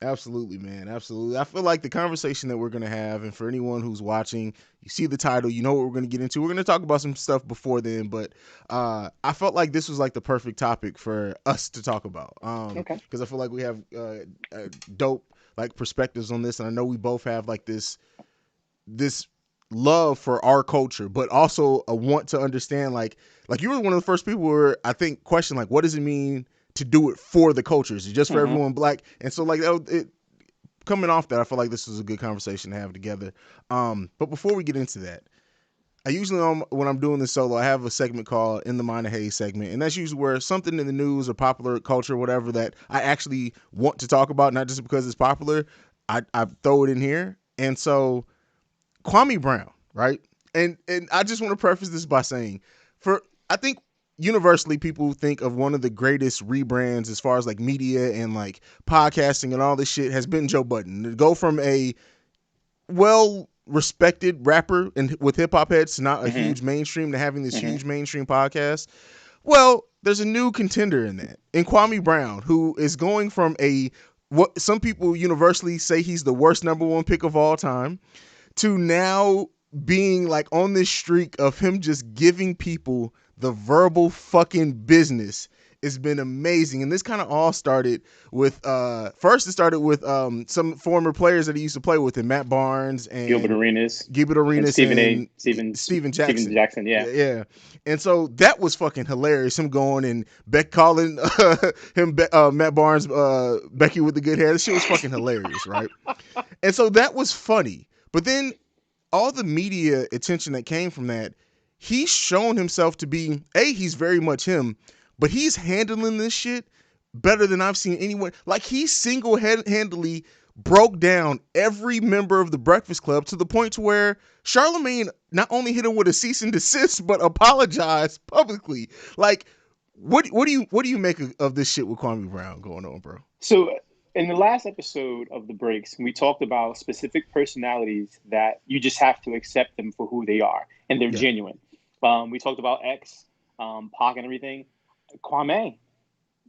Absolutely, man. Absolutely. I feel like the conversation that we're going to have, and for anyone who's watching, you see the title, you know what we're going to get into. We're going to talk about some stuff before then, but I felt like this was like the perfect topic for us to talk about. Okay. Because I feel like we have dope like perspectives on this, and I know we both have like this love for our culture, but also a want to understand like you were one of the first people where I think question like what does it mean to do it for the cultures, just for Hmm. everyone black, and so like it coming off that, I feel like this is a good conversation to have together. But before we get into that, I usually when I'm doing this solo, I have a segment called "In the Mind of Hayes" segment, and that's usually where something in the news or popular culture, or whatever, that I actually want to talk about, not just because it's popular. I throw it in here, and so Kwame Brown, right? And I just want to preface this by saying, for I think universally people think of one of the greatest rebrands as far as like media and like podcasting and all this shit has been Joe Budden. To go from a well respected rapper and with hip hop heads to not a Hmm. huge mainstream to having this Hmm. huge mainstream podcast. Well, there's a new contender in that, in Kwame Brown, who is going from a what some people universally say he's the worst number one pick of all time to now being like on this streak of him just giving people the verbal fucking business. It's been amazing. And this kind of all started with first it started with some former players that he used to play with him, Matt Barnes Gilbert and Arenas Gilbert and Arenas and Steven Steven Jackson. Jackson. Yeah. Yeah, yeah. And so that was fucking hilarious. Him going and Beck calling Matt Barnes, Becky with the good hair. This shit was fucking hilarious, right? And so that was funny. But then all the media attention that came from that, he's shown himself to be he's very much him, but he's handling this shit better than I've seen anyone. Like he single-handedly broke down every member of the Breakfast Club to the point to where Charlemagne not only hit him with a cease and desist, but apologized publicly. Like, what do you make of this shit with Kwame Brown going on, bro? So, in the last episode of the breaks, we talked about specific personalities that you just have to accept them for who they are, and they're Yeah, genuine. We talked about X, Pac, and everything. Kwame.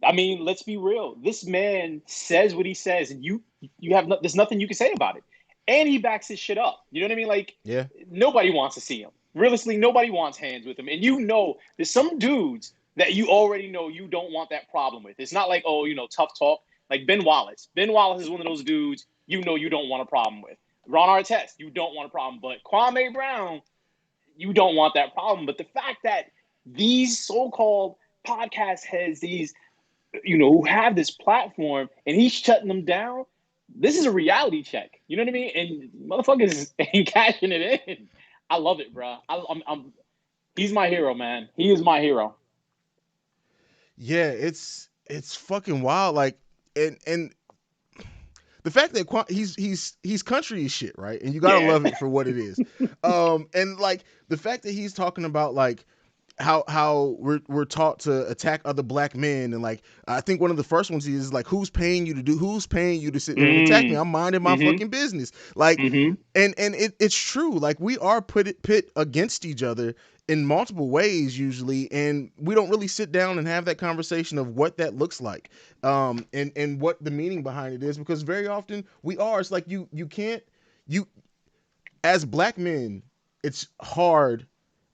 I mean, let's be real. This man says what he says, and you have there's nothing you can say about it. And he backs his shit up. You know what I mean? Like yeah, nobody wants to see him. Realistically, nobody wants hands with him. And you know, there's some dudes that you already know you don't want that problem with. It's not like, oh, tough talk. Like Ben Wallace. Ben Wallace is one of those dudes you don't want a problem with. Ron Artest, you don't want a problem. But Kwame Brown, you don't want that problem. But the fact that these so-called podcast heads, these who have this platform, and he's shutting them down. This is a reality check. You know what I mean? And motherfuckers ain't cashing it in. I love it, bro. He's my hero, man. He is my hero. yeah. It's fucking wild. Like, and the fact that he's country as shit, right? And you gotta Yeah. love it for what it is. And like the fact that he's talking about like how we're taught to attack other black men, and like I think one of the first ones is like who's paying you to sit there and attack me? Mm. I'm minding my Mm-hmm. fucking business. Like, Mm-hmm. and it's true. Like we are pit against each other in multiple ways usually, and we don't really sit down and have that conversation of what that looks like, and what the meaning behind it is, because very often we are. It's like you can't you as black men, it's hard